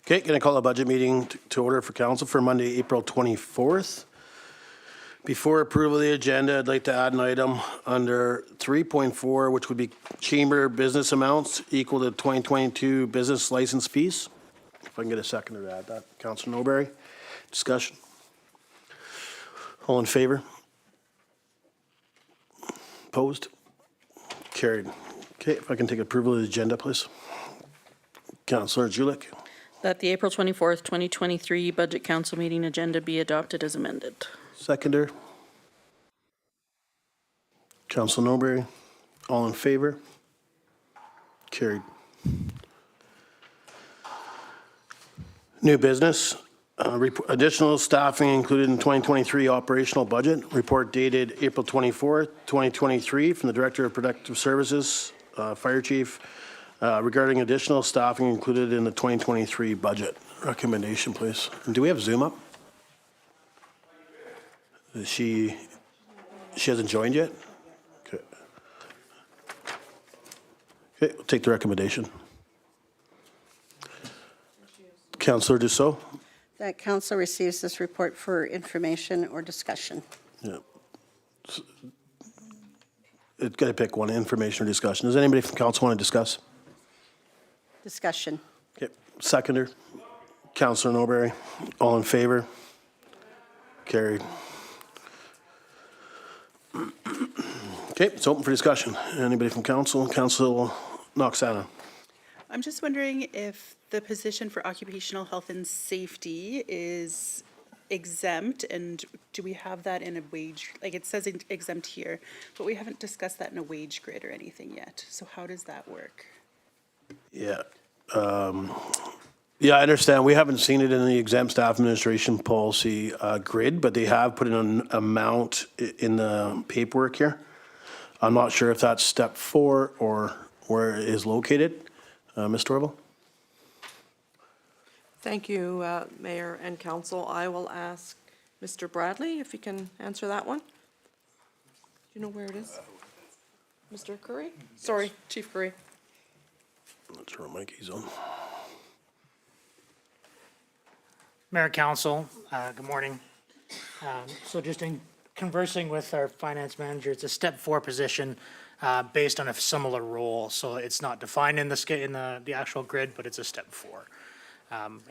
Okay, going to call a budget meeting to order for council for Monday, April 24th. Before approval of the agenda, I'd like to add an item under 3.4, which would be chamber business amounts equal to 2022 business license fees. If I can get a second to add that. Councilor Noberry, discussion. All in favor? Opposed? Carried. Okay, if I can take approval of the agenda, please. Councilor Julik. That the April 24th, 2023 Budget Council meeting agenda be adopted as amended. Seconder. Councilor Noberry. All in favor? Carried. New business. Additional staffing included in 2023 operational budget. Report dated April 24th, 2023 from the Director of Protective Services, Fire Chief, regarding additional staffing included in the 2023 budget. Recommendation, please. And do we have Zoom up? She hasn't joined yet? Okay. Okay, we'll take the recommendation. Councillor Dussault? That council receives this report for information or discussion. Yeah. It's got to pick one, information or discussion. Does anybody from council want to discuss? Discussion. Okay, seconder. Councillor Noberry. All in favor? Carried. Okay, it's open for discussion. Anybody from council? Council Noxana. I'm just wondering if the position for occupational health and safety is exempt, and do we have that in a wage, like it says exempt here, but we haven't discussed that in a wage grid or anything yet. So how does that work? Yeah. Yeah, I understand. We haven't seen it in the exempt staff administration policy grid, but they have put in an amount in the paperwork here. I'm not sure if that's step 4 or where it is located. Ms. Torval? Thank you, Mayor and Council. I will ask Mr. Bradley if he can answer that one. Do you know where it is? Mr. Curry? Sorry, Chief Curry. Not sure what Mikey's on. Mayor, Council, good morning. So just in conversing with our finance manager, it's a step 4 position based on a similar role. So it's not defined in the actual grid, but it's a step 4.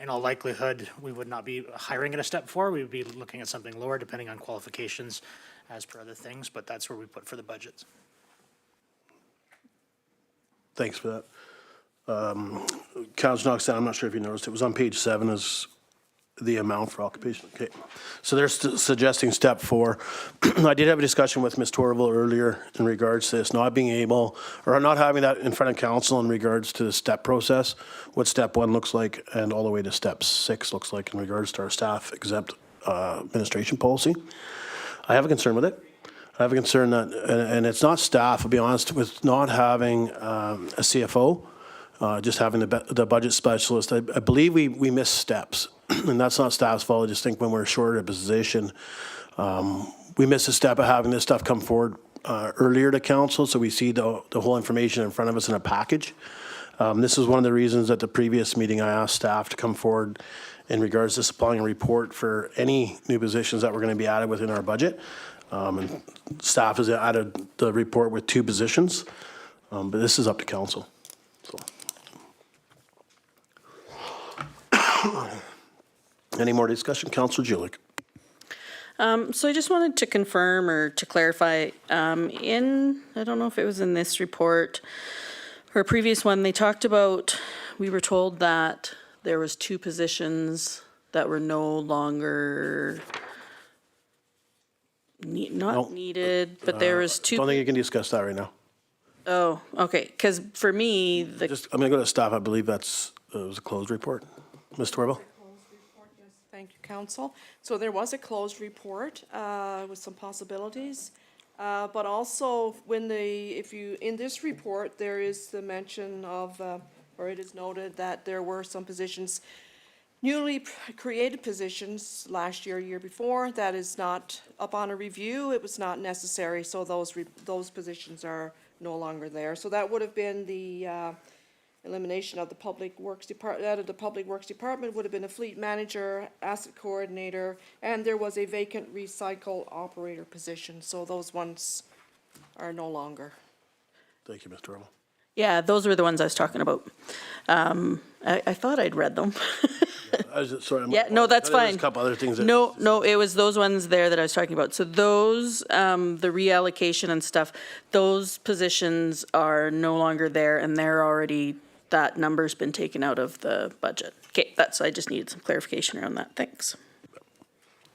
In all likelihood, we would not be hiring at a step 4. We would be looking at something lower depending on qualifications as per other things, but that's where we put for the budgets. Thanks for that. Councilor Noxon, I'm not sure if you noticed, it was on page 7 as the amount for occupation. Okay. So they're suggesting step 4. I did have a discussion with Ms. Torval earlier in regards to this not being able, or not having that in front of council in regards to the step process, what step 1 looks like, and all the way to step 6 looks like in regards to our staff exempt administration policy. I have a concern with it. I have a concern that, and it's not staff, I'll be honest, with not having a CFO, just having the budget specialist. I believe we missed steps. And that's not staff's fault. I just think when we're short of a position, we missed a step of having this stuff come forward earlier to council, so we see the whole information in front of us in a package. This is one of the reasons at the previous meeting I asked staff to come forward in regards to supplying a report for any new positions that were going to be added within our budget. And staff has added the report with 2 positions, but this is up to council. So. Any more discussion? Councillor Julik. So I just wanted to confirm or to clarify, I don't know if it was in this report or a previous one, they talked about, we were told that there was 2 positions that were no longer needed, but there was 2. Don't think you can discuss that right now. Oh, okay, because for me, I'm going to go to staff. I believe it was a closed report. Ms. Torval? Thank you, Council. So there was a closed report with some possibilities, but also in this report, there is the mention of, or it is noted that there were some positions, newly created positions last year, year before, that is not up on a review. It was not necessary, so those positions are no longer there. So that would have been the elimination of the Public Works Department, out of the Public Works Department would have been a fleet manager, asset coordinator, and there was a vacant recycle operator position, so those ones are no longer. Thank you, Mr. Orville. Yeah, those were the ones I was talking about. I thought I'd read them. Sorry. Yeah, no, that's There's fine. a couple other things. No, it was those ones there that I was talking about. So those, the reallocation and stuff, those positions are no longer there, and they're already, that number's been taken out of the budget. Okay, I just needed some clarification around that. Thanks.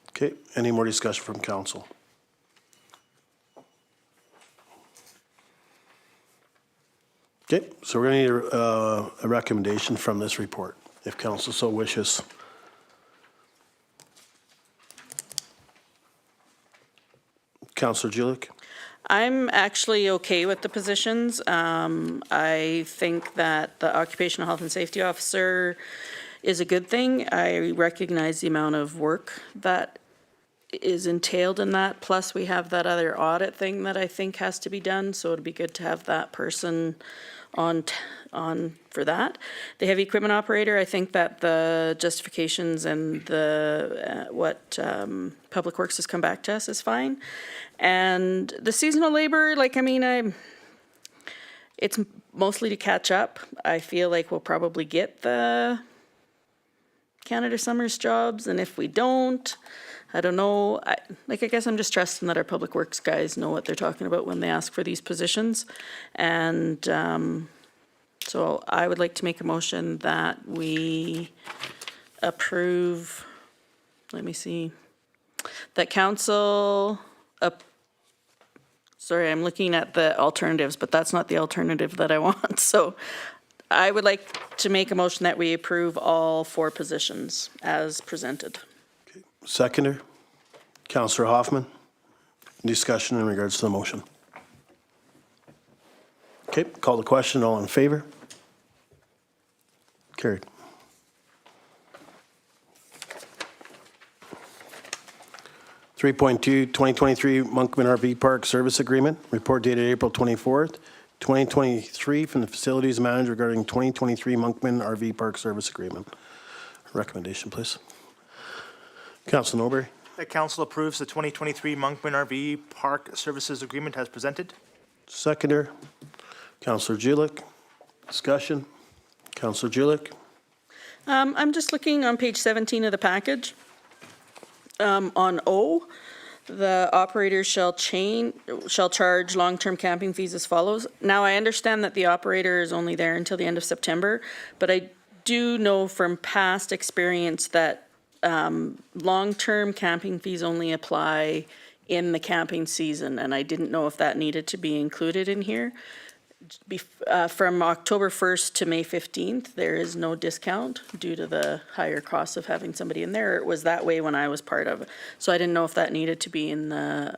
Okay, any more discussion from council? Okay, so we're going to need a recommendation from this report, if council so wishes. Councillor Julik? I'm actually okay with the positions. I think that the occupational health and safety officer is a good thing. I recognize the amount of work that is entailed in that. Plus, we have that other audit thing that I think has to be done, so it'd be good to have that person on for that. The heavy equipment operator, I think that the justifications and the, what Public Works has come back to us is fine. And the seasonal labor, like, I mean, it's mostly to catch up. I feel like we'll probably get the Canada Summers jobs, and if we don't, I don't know. I guess I'm just trusting that our Public Works guys know what they're talking about when they ask for these positions. And so I would like to make a motion that we approve, let me see, that council, sorry, I'm looking at the alternatives, but that's not the alternative that I want. So I would like to make a motion that we approve all 4 positions as presented. Seconder? Councillor Hoffman? Discussion in regards to the motion. Okay, call the question. All in favor? Carried. Three point two, 2023 Monkman RV Park Service Agreement. Report dated April 24th, 2023 from the Facilities Manager regarding 2023 Monkman RV Park Service Agreement. Recommendation, please. Councilor Norbury. That council approves the 2023 Monkman RV Park Services Agreement as presented. Seconder, Councillor Julik. Discussion. Councillor Julik. I'm just looking on page 17 of the package. On O, the operator shall charge long-term camping fees as follows. Now, I understand that the operator is only there until the end of September, but I do know from past experience that long-term camping fees only apply in the camping season, and I didn't know if that needed to be included in here. From October 1st to May 15th, there is no discount due to the higher cost of having somebody in there. It was that way when I was part of it. So I didn't know if that needed to be in the,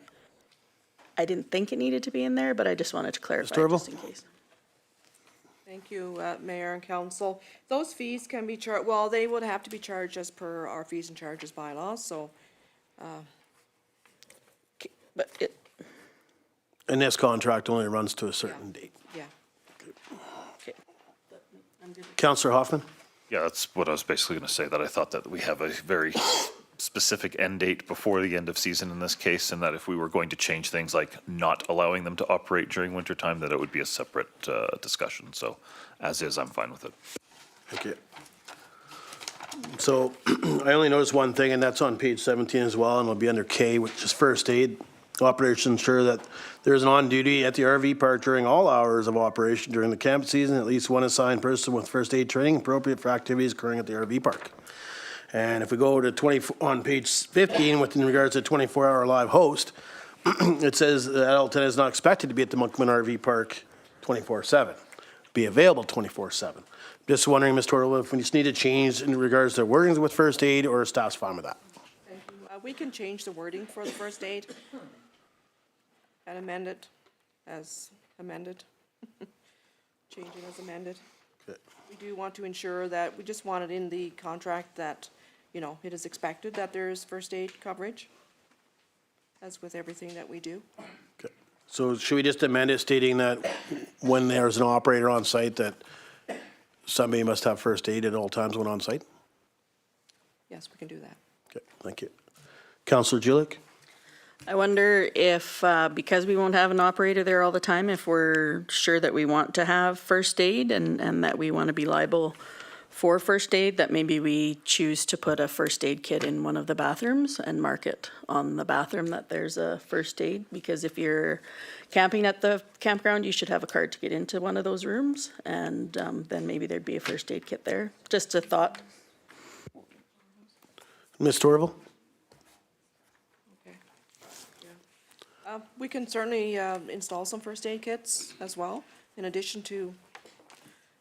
I didn't think it needed to be in there, but I just wanted to clarify just in case. Thank you, Mayor and Council. Those fees can be charged, well, they would have to be charged as per our fees and charges bylaws, so. But it, And this contract only runs to a certain date. Yeah. okay. Councillor Hoffman. Yeah, that's what I was basically going to say, that I thought that we have a very specific end date before the end of season in this case, and that if we were going to change things like not allowing them to operate during winter time, that it would be a separate discussion. So as is, I'm fine with it. Thank you. So I only noticed one thing, and that's on page 17 as well, and it'll be under K, which is first aid. Operators should ensure that there is an on-duty at the RV park during all hours of operation during the camp season, at least one assigned person with first aid training appropriate for activities occurring at the RV park. And if we go to on page 15, in regards to 24-hour live host, it says the adult tenant is not expected to be at the Monkman RV park 24/7, be available 24/7. Just wondering, Mr. Orville, if we just need to change in regards to wordings with first aid, or staff's fine with that? Thank you. We can change the wording for the first aid and amend it as amended. Change it as amended. Okay. We do want to ensure that, we just want it in the contract that, you know, it is expected that there is first aid coverage, as with everything that we do. Okay. So should we just amend it stating that when there's an operator on site, that somebody must have first aid at all times when on site? Yes, we can do that. Okay, thank you. Counselor Julik? I wonder if, because we won't have an operator there all the time, if we're sure that we want to have first aid and that we want to be liable for first aid, that maybe we choose to put a first aid kit in one of the bathrooms and mark it on the bathroom that there's a first aid. Because if you're camping at the campground, you should have a card to get into one of those rooms. And then maybe there'd be a first aid kit there. Just a thought. Ms. Torval? Okay. Yeah. We can certainly install some first aid kits as well, in addition to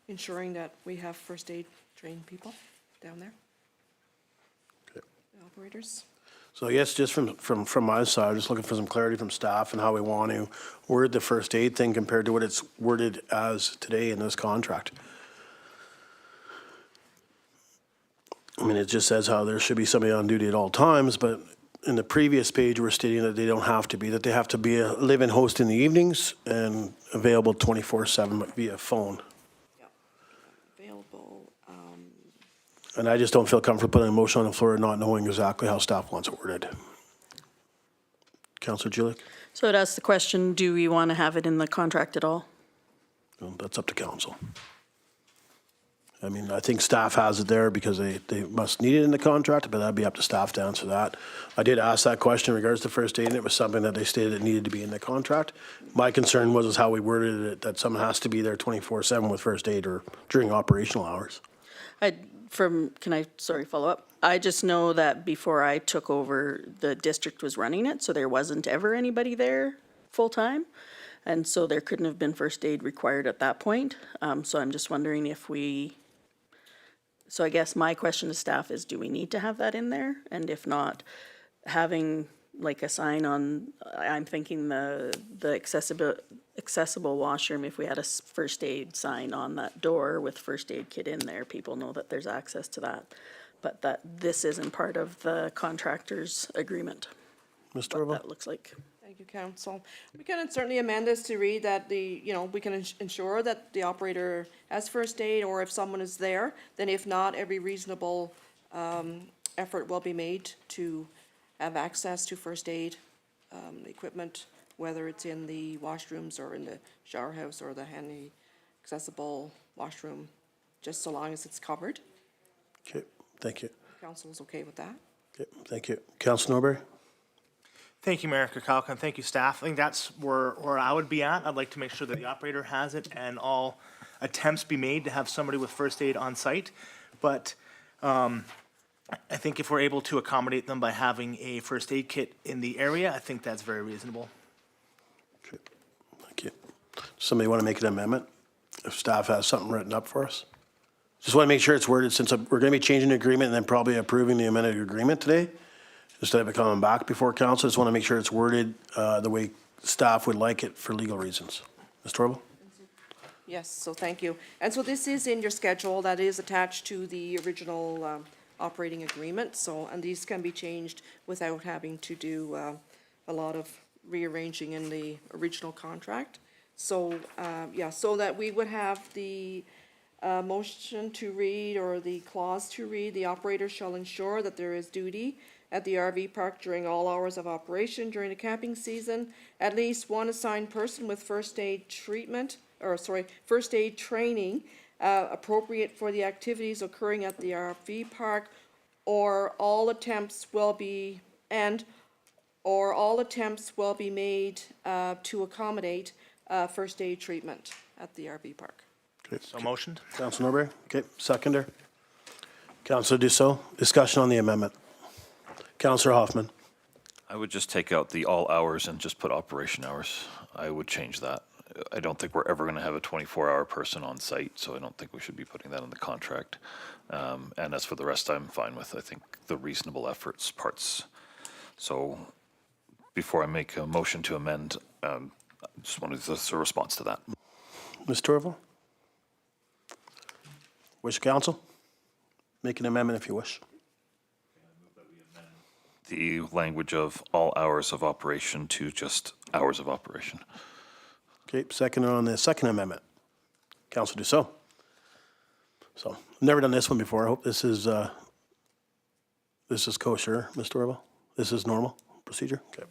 ensuring that we have first aid trained people down there. The operators. So I guess just from my side, just looking for some clarity from staff and how we want to word the first aid thing compared to what it's worded as today in this contract. I mean, it just says how there should be somebody on duty at all times, but in the previous page, we're stating that they don't have to be, that they have to be a live-in host in the evenings and available 24/7 via phone. Available, And I just don't feel comfortable putting a motion on the floor and not knowing exactly how staff wants it worded. Councillor Julik? So it asks the question, do we want to have it in the contract at all? Well, that's up to council. I mean, I think staff has it there because they must need it in the contract, but that'd be up to staff to answer that. I did ask that question in regards to first aid, and it was something that they stated it needed to be in the contract. My concern was how we worded it, that someone has to be there 24/7 with first aid or during operational hours. Can I, sorry, follow up? I just know that before I took over, the district was running it, so there wasn't ever anybody there full-time. And so there couldn't have been first aid required at that point. So I'm just wondering if so I guess my question to staff is, do we need to have that in there? And if not, having like a sign on, I'm thinking the accessible washroom, if we had a first aid sign on that door with first aid kit in there, people know that there's access to that. But that this isn't part of the contractor's agreement, Mr. what Orville? that looks like. thank you, council. We can certainly amend this to read that we can ensure that the operator has first aid, or if someone is there, then if not, every reasonable effort will be made to have access to first aid equipment, whether it's in the washrooms or in the shower house or the handy accessible washroom, just so long as it's covered. Okay, thank you. Council is okay with that? Okay, thank you. Councillor Norbury? Thank you, Mayor Kukalka, and thank you, staff. I think that's where I would be at. I'd like to make sure that the operator has it and all attempts be made to have somebody with first aid on site. But I think if we're able to accommodate them by having a first aid kit in the area, I think that's very reasonable. Okay, thank you. Somebody want to make an amendment? If staff has something written up for us? Just want to make sure it's worded, since we're going to be changing the agreement and then probably approving the amended agreement today, instead of it coming back before council. Just want to make sure it's worded the way staff would like it for legal reasons. Ms. Torval? Yes, so thank you. And so this is in your schedule, that is attached to the original operating agreement, so, and these can be changed without having to do a lot of rearranging in the original contract. So, yeah, so that we would have the motion to read, or the clause to read, the operator shall ensure that there is duty at the RV park during all hours of operation during the camping season, at least one assigned person with first aid first aid training appropriate for the activities occurring at the RV park, or all attempts will be made to accommodate first aid treatment at the RV park. Okay. So motioned? Councilor Norbury? Okay, seconder. Councilor Dussault, discussion on the amendment. Councilor Hoffman? I would just take out the all hours and just put operation hours. I would change that. I don't think we're ever going to have a 24-hour person on site, so I don't think we should be putting that in the contract. And as for the rest, I'm fine with, I think, the reasonable efforts parts. So before I make a motion to amend, I just wanted a response to that. Ms. Torval? Wish council? Make an amendment if you wish. The language of all hours of operation to just hours of operation. Okay, seconder on the second amendment. Councilor Dussault? So, I've never done this one before. I hope this is kosher, Ms. Torval? This is normal procedure? Okay.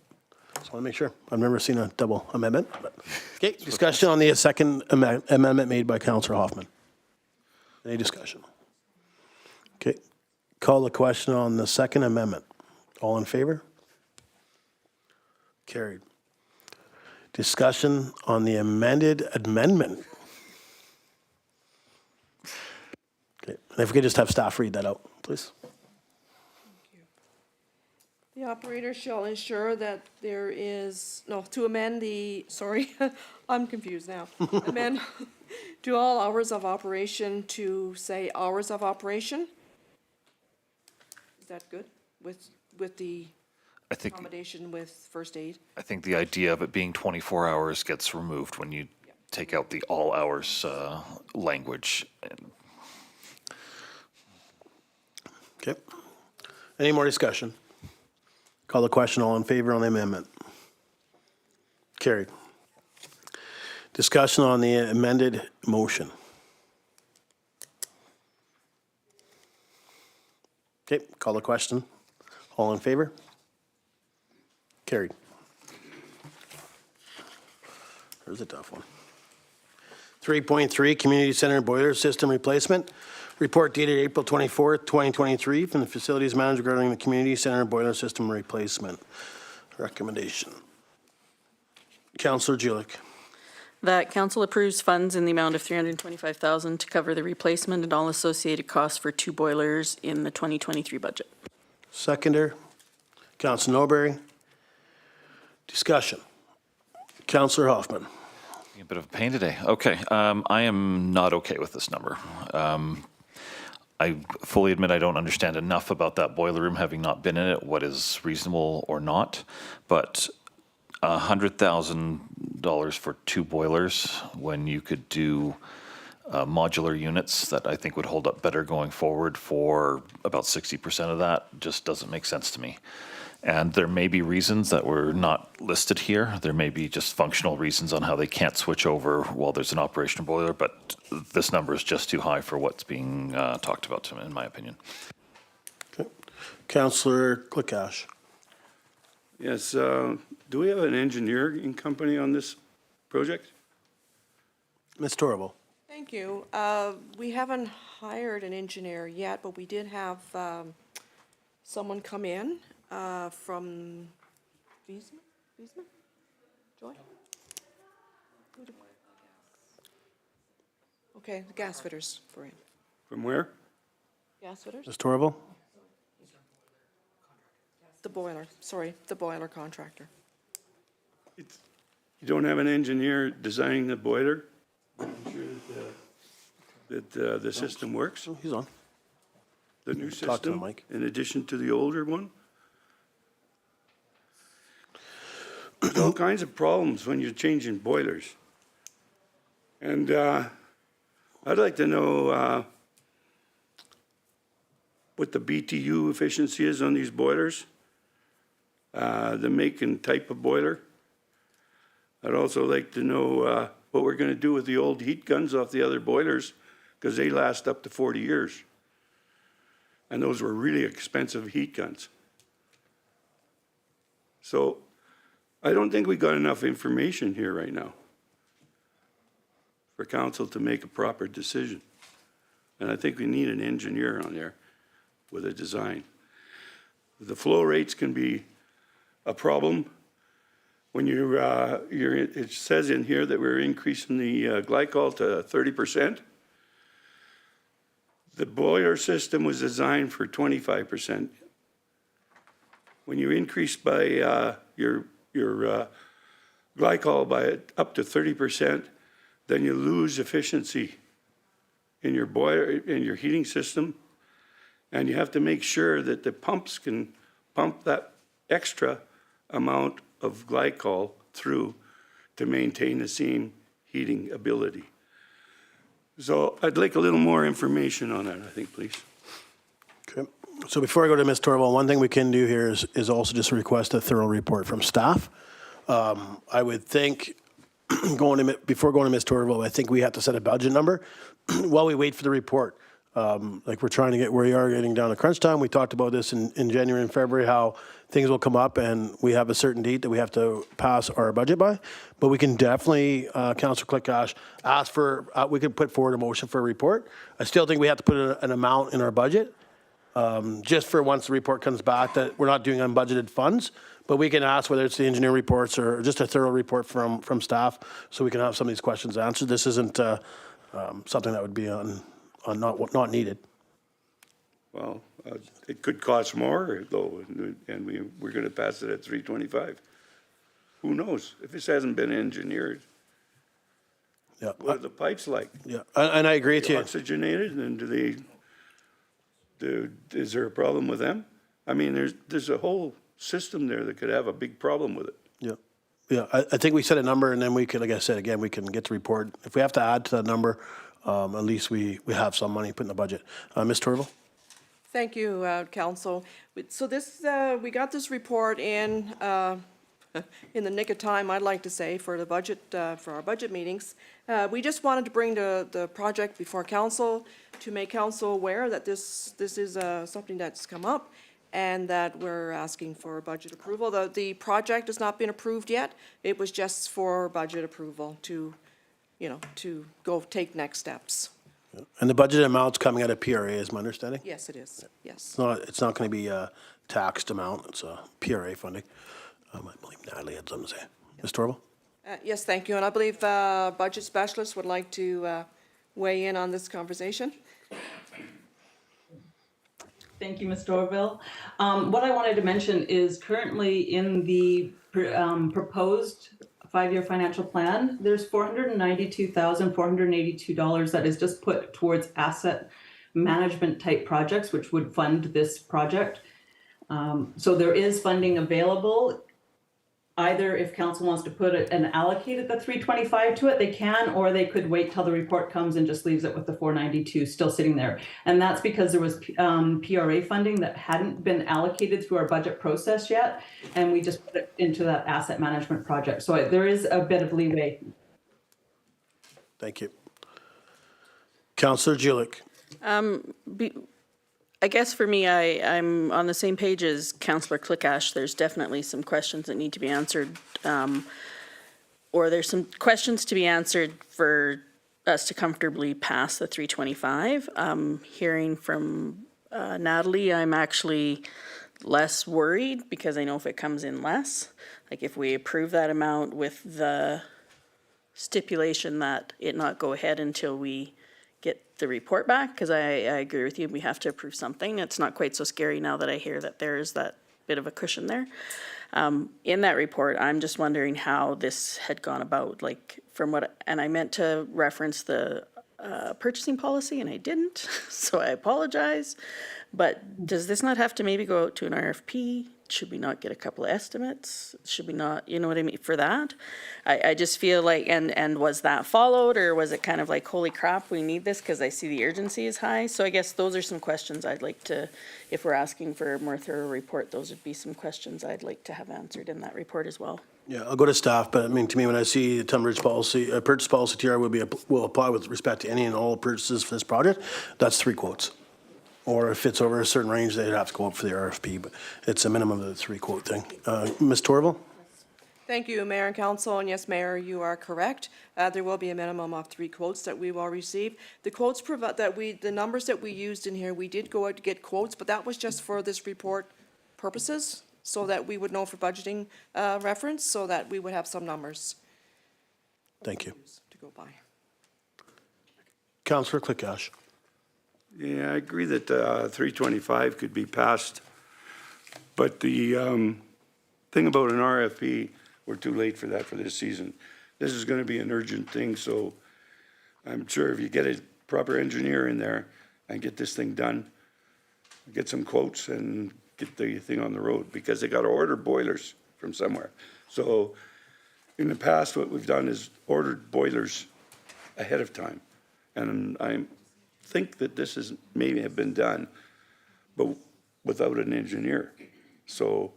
Just want to make sure. I've never seen a double amendment, but, okay, discussion on the second amendment made by Councillor Hoffman. Any discussion? Okay, call the question on the second amendment. All in favor? Carried. Discussion on the amended amendment. Okay, and if we could just have staff read that out, please. The operator shall ensure that there is, no, to amend the, sorry, I'm confused now. Amend to all hours of operation to say hours of operation? Is that good with the I think, accommodation with first aid? I think the idea of it being 24 hours gets removed when you take out the all hours language. And Okay. Any more discussion? Call the question, all in favor on the amendment. Carried. Discussion on the amended motion. Okay, call the question. All in favor? Carried. There's a tough one. 3.3, Community Center Boiler System Replacement. Report dated April 24th, 2023, from the Facilities Manager regarding the Community Center Boiler System Replacement. Recommendation. Councillor Julik. That council approves funds in the amount of $325,000 to cover the replacement and all associated costs for 2 boilers in the 2023 budget. Seconder. Councillor Norbury. Discussion. Councillor Hoffman. a bit of a pain today. Okay, I am not okay with this number. I fully admit I don't understand enough about that boiler room, having not been in it, what is reasonable or not, but $100,000 for 2 boilers when you could do modular units that I think would hold up better going forward for about 60% of that just doesn't make sense to me. And there may be reasons that were not listed here. There may be just functional reasons on how they can't switch over while there's an operational boiler, but this number is just too high for what's being talked about, in my opinion. Okay. Councillor Clickash. Yes, do we have an engineering company on this project? Ms. Torval. Thank you. We haven't hired an engineer yet, but we did have someone come in from Wiesman? Joy? Okay, the gas fitters for him. From where? Gas fitters? Ms. Torval. The boiler, sorry, the boiler contractor. You don't have an engineer designing the boiler? Ensure that the system works? Oh, he's on. The new Talk to the system, mic. in addition to the older one? There's all kinds of problems when you're changing boilers. And I'd like to know what the BTU efficiency is on these boilers, the make and type of boiler. I'd also like to know what we're going to do with the old heat guns off the other boilers, because they last up to 40 years. And those were really expensive heat guns. So I don't think we got enough information here right now for council to make a proper decision. And I think we need an engineer on there with a design. The flow rates can be a problem. When it says in here that we're increasing the glycol to 30%. The boiler system was designed for 25%. When you increase by your glycol by up to 30%, then you lose efficiency in your boiler, in your heating system, and you have to make sure that the pumps can pump that extra amount of glycol through to maintain the same heating ability. So I'd like a little more information on that, I think, please. Okay. So before I go to Ms. Torval, one thing we can do here is also just request a thorough report from staff. I would think, before going to Ms. Torval, I think we have to set a budget number while we wait for the report. Like we're trying to get where we are getting down to crunch time. We talked about this in January and February, how things will come up and we have a certain date that we have to pass our budget by. But we can definitely, Councillor Clickash, ask for, we could put forward a motion for a report. I still think we have to put an amount in our budget, just for once the report comes back that we're not doing unbudgeted funds. But we can ask whether it's the engineer reports or just a thorough report from staff, so we can have some of these questions answered. This isn't something that would be not needed. Well, it could cost more though, and we're gonna pass it at 325. Who knows? If this hasn't been engineered, Yeah, what are the pipes like? yeah, and I agree with you. Oxygenated, and is there a problem with them? I mean, there's a whole system there that could have a big problem with it. Yeah, yeah. I think we set a number, and then we can, like I said again, we can get the report. If we have to add to that number, at least we have some money put in the budget. Ms. Torval? Thank you, Council. So this, we got this report in the nick of time, I'd like to say, for the budget, for our budget meetings. We just wanted to bring the project before Council to make Council aware that this is something that's come up and that we're asking for budget approval. The project has not been approved yet. It was just for budget approval to, to go take next steps. And the budget amount's coming out of PRA, is my understanding? Yes, it is, yes. It's not going to be a taxed amount, it's a PRA funding. I believe Natalie had something to say. Ms. Torval? Yes, thank you, and I believe Budget Specialist would like to weigh in on this conversation. Thank you, Ms. Dorville. What I wanted to mention is currently in the proposed five-year financial plan, there's $492,482 that is just put towards asset management type projects, which would fund this project. So there is funding available. Either if council wants to put it and allocate it the 325 to it, they can, or they could wait till the report comes and just leaves it with the 492 still sitting there. And that's because there was PRA funding that hadn't been allocated through our budget process yet, and we just put it into that asset management project. So there is a bit of leeway. Thank you. Councillor Julik? I guess for me, I'm on the same page as Councillor Clickash. There's definitely some questions that need to be answered, or there's some questions to be answered for us to comfortably pass the 325. Hearing from Natalie, I'm actually less worried because I know if it comes in less, like if we approve that amount with the stipulation that it not go ahead until we get the report back, because I agree with you, we have to approve something. It's not quite so scary now that I hear that there is that bit of a cushion there. In that report, I'm just wondering how this had gone about, like from what, and I meant to reference the purchasing policy and I didn't, so I apologize. But does this not have to maybe go out to an RFP? Should we not get a couple of estimates? Should we not, you know what I mean, for that? I just feel like, and was that followed, or was it kind of like, holy crap, we need this because I see the urgency is high? So I guess those are some questions I'd like to, if we're asking for a more thorough report, those would be some questions I'd like to have answered in that report as well. Yeah, I'll go to staff, but I mean, to me, when I see the Tunbridge policy, purchase policy TR will apply with respect to any and all purchases for this project, that's 3 quotes. Or if it's over a certain range, they'd have to go up for the RFP, but it's a minimum of the 3 quote thing. Ms. Torval? Thank you, Mayor and Council, and yes, Mayor, you are correct. There will be a minimum of 3 quotes that we will receive. The quotes provide that the numbers that we used in here, we did go out to get quotes, but that was just for this report purposes, so that we would know for budgeting reference, so that we would have some numbers. Thank you. To go by. Councillor Clickash? Yeah, I agree that 325 could be passed, but the thing about an RFP, we're too late for that for this season. This is going to be an urgent thing, so I'm sure if you get a proper engineer in there and get this thing done, get some quotes and get the thing on the road, because they got to order boilers from somewhere. So in the past, what we've done is ordered boilers ahead of time, and I think that this is maybe have been done, but without an engineer. So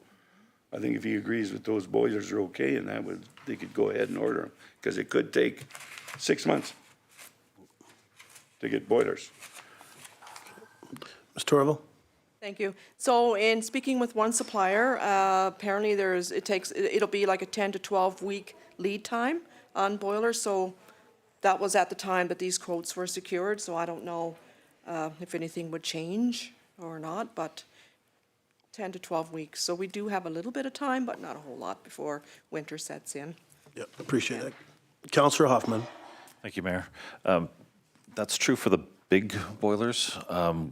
I think if he agrees with those boilers are okay, and that would, they could go ahead and order them, because it could take 6 months to get boilers. Ms. Torval? Thank you. So in speaking with one supplier, apparently it'll be like a 10 to 12 week lead time on boilers. So that was at the time that these quotes were secured. So I don't know if anything would change or not, but 10 to 12 weeks. So we do have a little bit of time, but not a whole lot before winter sets in. Yep, appreciate that. Councillor Hoffman? Thank you, Mayor. That's true for the big boilers.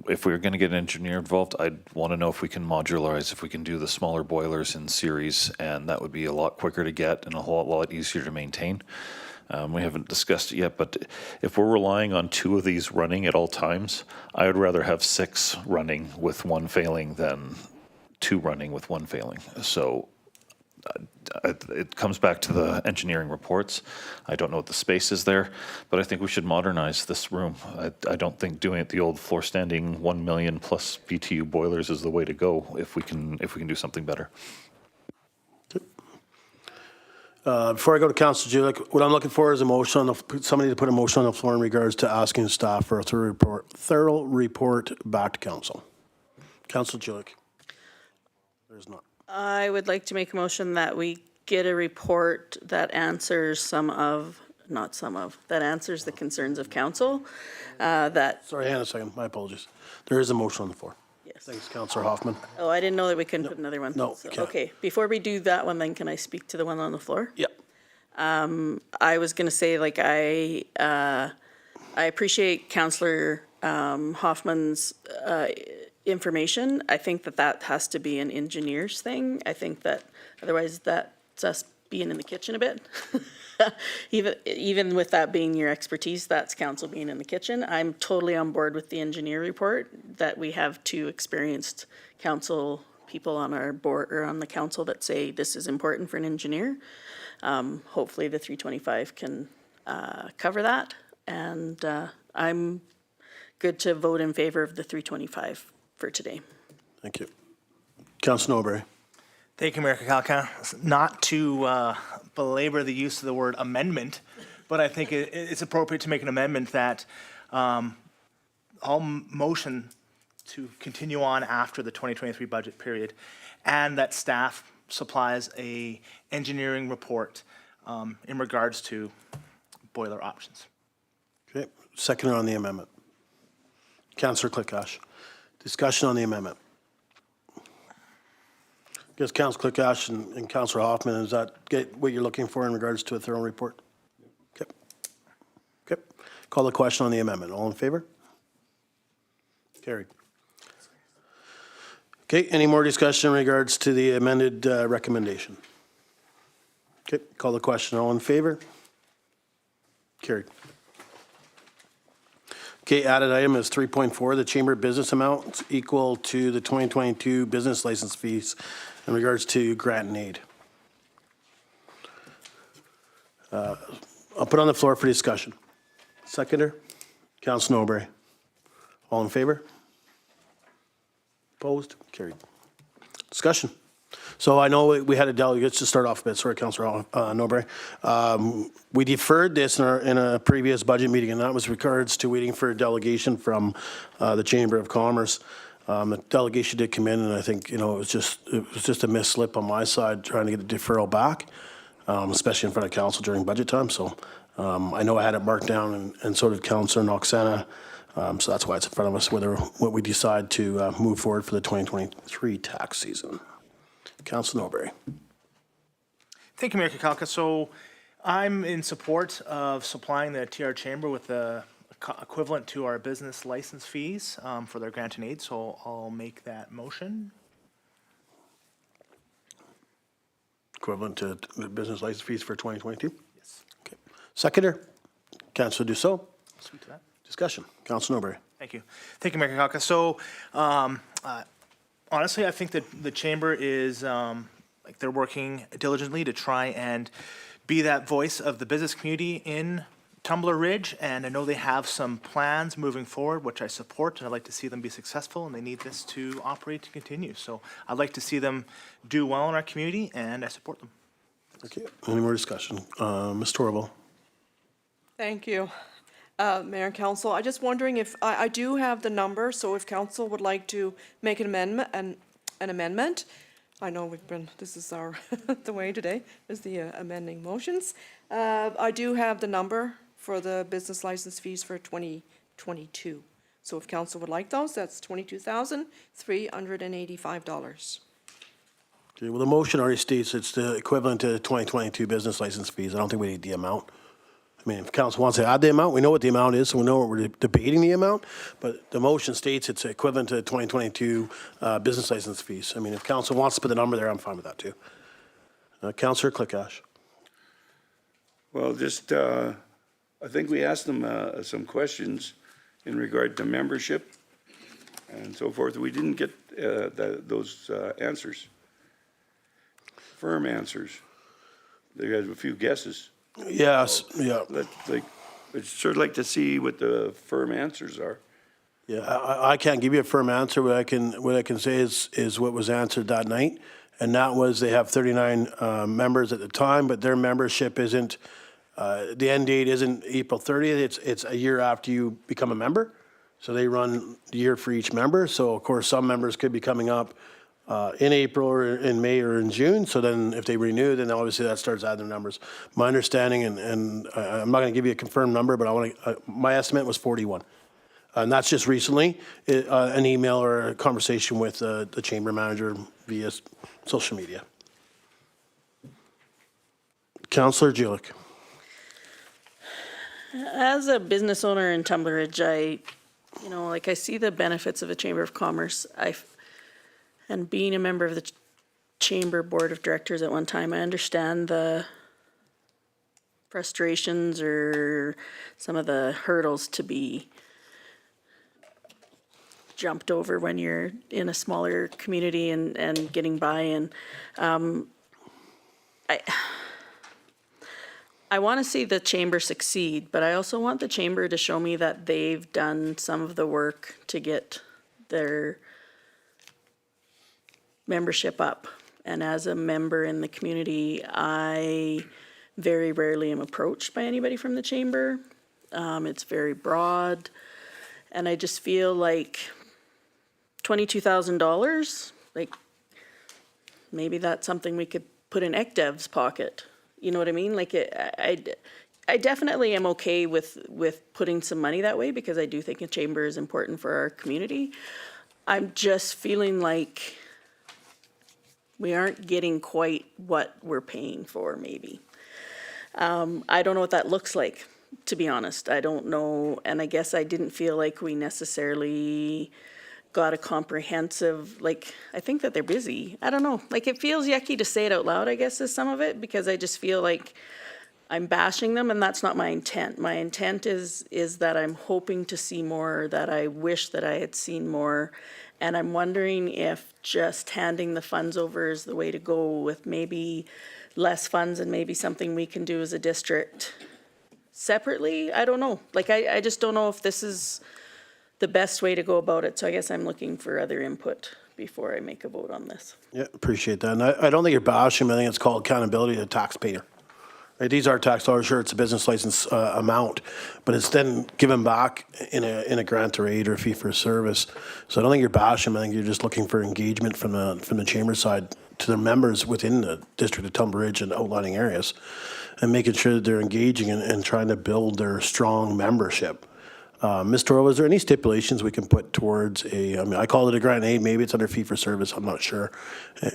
If we were going to get an engineer involved, I'd want to know if we can modularize, if we can do the smaller boilers in series, and that would be a lot quicker to get and a whole lot easier to maintain. We haven't discussed it yet, but if we're relying on 2 of these running at all times, I would rather have 6 running with 1 failing than 2 running with 1 failing. So it comes back to the engineering reports. I don't know what the space is there, but I think we should modernize this room. I don't think doing it the old floor standing 1 million plus BTU boilers is the way to go if we can do something better. Before I go to Councillor Julik, what I'm looking for is a motion, somebody to put a motion on the floor in regards to asking staff for a thorough report back to council. Councillor Julik. There's not. I would like to make a motion that we get a report that answers that answers the concerns of council, that, Sorry, hang on a second. My apologies. There is a motion on the floor. yes. Thanks, Councillor Hoffman. Oh, I didn't know that we couldn't put another one. No, So, we can't. okay, before we do that one, then can I speak to the one on the floor? Yep. I was gonna say, like, I appreciate Councillor Hoffman's information. I think that has to be an engineer's thing. I think that otherwise that's us being in the kitchen a bit. Even with that being your expertise, that's council being in the kitchen. I'm totally on board with the engineer report, that we have 2 experienced council people on our board or on the council that say this is important for an engineer. Hopefully the 325 can cover that, and I'm good to vote in favor of the 325 for today. Thank you. Councillor Norbury. Thank you, Mayor Kakalka. Not to belabor the use of the word amendment, but I think it's appropriate to make an amendment that all motion to continue on after the 2023 budget period, and that staff supplies a engineering report in regards to boiler options. Okay, seconder on the amendment. Councillor Clickash. Discussion on the amendment. Guess Councillor Clickash and Councillor Hoffman, is that get what you're looking for in regards to a thorough report? Okay. Okay. Call the question on the amendment. All in favor? Carried. Okay, any more discussion in regards to the amended recommendation? Okay, call the question. All in favor? Carried. Okay, added item is 3.4, the chamber business amount equal to the 2022 business license fees in regards to grant and aid. I'll put on the floor for discussion. Seconder, Councilor Norbury. All in favor? Opposed? Carried. Discussion. So I know we had a delegate, to start off a bit, sorry, Councilor Norbury. We deferred this in a previous budget meeting, and that was regards to waiting for a delegation from the Chamber of Commerce. The delegation did come in, and I think, it was just a misslip on my side trying to get the deferral back, especially in front of council during budget time. So I know I had it marked down, and so did Councilor Noxena. So that's why it's in front of us, what we decide to move forward for the 2023 tax season. Councilor Norbury. Thank you, Mayor Kakalka. So I'm in support of supplying the TR Chamber with the equivalent to our business license fees for their grant and aid, so I'll make that motion. Equivalent to the business license fees for 2022? Yes. Okay. Seconder, Councilor Dussault. Sweet to that. Discussion. Councilor Norbury. Thank you. Thank you, Mayor Kakalka. So honestly, I think that the chamber is, they're working diligently to try and be that voice of the business community in Tumbler Ridge, and I know they have some plans moving forward, which I support, and I'd like to see them be successful, and they need this to operate and continue. So I'd like to see them do well in our community, and I support them. Okay. Any more discussion? Ms. Torval. Thank you. Mayor and Council, I'm just wondering if, I do have the number, so if council would like to make an amendment, an amendment, I know we've been, this is our, the way today, is the amending motions. I do have the number for the business license fees for 2022. So if council would like those, that's $22,385. Okay, well, the motion already states it's the equivalent to 2022 business license fees. I don't think we need the amount. I mean, if council wants to add the amount, we know what the amount is, so we know what we're debating the amount, but the motion states it's equivalent to 2022 business license fees. I mean, if council wants to put the number there, I'm fine with that too. Councillor Clickash. Well, just, I think we asked them some questions in regard to membership and so forth. We didn't get those answers, firm answers. They had a few guesses. Yes, yeah. I'd sure like to see what the firm answers are. Yeah, I can't give you a firm answer. What I can say is what was answered that night, and that was they have 39 members at the time, but their membership isn't, the end date isn't April 30th, it's a year after you become a member. So they run the year for each member. So of course, some members could be coming up in April or in May or in June. So then if they renew, then obviously that starts adding their numbers. My understanding, and I'm not going to give you a confirmed number, but my estimate was 41. And that's just recently, an email or a conversation with the chamber manager via social media. Councillor Julik. As a business owner in Tumbler Ridge, I see the benefits of a Chamber of Commerce. And being a member of the Chamber Board of Directors at one time, I understand the frustrations or some of the hurdles to be jumped over when you're in a smaller community and getting buy-in. I want to see the chamber succeed, but I also want the chamber to show me that they've done some of the work to get their membership up. And as a member in the community, I very rarely am approached by anybody from the chamber. It's very broad. And I just feel like $22,000, like maybe that's something we could put in ECDEV's pocket. You know what I mean? Like I definitely am okay with putting some money that way because I do think a chamber is important for our community. I'm just feeling like we aren't getting quite what we're paying for, maybe. I don't know what that looks like, to be honest. I don't know, and I guess I didn't feel like we necessarily got a comprehensive, I think that they're busy. I don't know. It feels yucky to say it out loud, I guess, is some of it, because I just feel like I'm bashing them, and that's not my intent. My intent is that I'm hoping to see more, that I wish that I had seen more. And I'm wondering if just handing the funds over is the way to go with maybe less funds and maybe something we can do as a district separately. I don't know. I just don't know if this is the best way to go about it. So I guess I'm looking for other input before I make a vote on this. Yeah, appreciate that. And I don't think you're bashing them. I think it's called accountability to the taxpayer. Right, these are tax dollars. Sure, it's a business license amount, but it's then given back in a grant or aid or fee for service. So I don't think you're bashing them. I think you're just looking for engagement from the chamber side to their members within the district of Tumbler Ridge and outlying areas, and making sure that they're engaging and trying to build their strong membership. Ms. Toro, is there any stipulations we can put towards I call it a grant aid, maybe it's under fee for service, I'm not sure.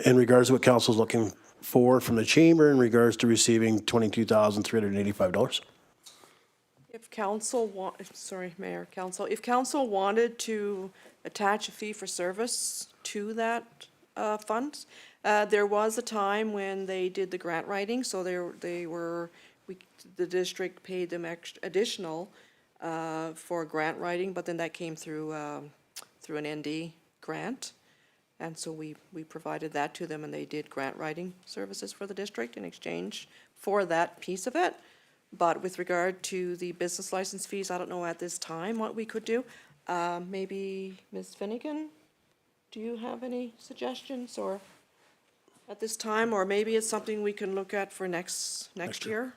In regards to what council's looking for from the chamber in regards to receiving $22,385? If council Mayor, council, if council wanted to attach a fee for service to that fund, there was a time when they did the grant writing, so the district paid them additional for grant writing, but then that came through an ND grant. And so we provided that to them, and they did grant writing services for the district in exchange for that piece of it. But with regard to the business license fees, I don't know at this time what we could do. Maybe Ms. Finnegan, do you have any suggestions or at this time? Or maybe it's something we can look at for next year?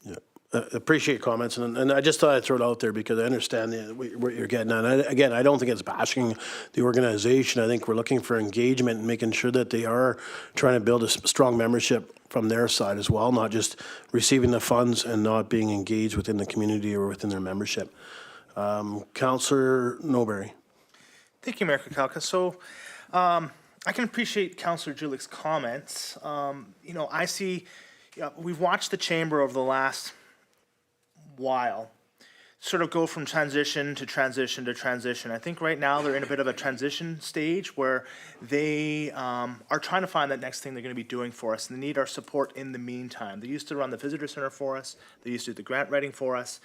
Yeah. Appreciate your comments, and I just thought I'd throw it out there because I understand what you're getting at. And again, I don't think it's bashing the organization. I think we're looking for engagement and making sure that they are trying to build a strong membership from their side as well, not just receiving the funds and not being engaged within the community or within their membership. Councillor Noberry. Thank you, Mayor Kakalka. So I can appreciate Councillor Julick's comments. I see, we've watched the chamber over the last while sort of go from transition to transition to transition. I think right now they're in a bit of a transition stage where they are trying to find that next thing they're going to be doing for us, and they need our support in the meantime. They used to run the visitor center for us. They used to do the grant writing for us.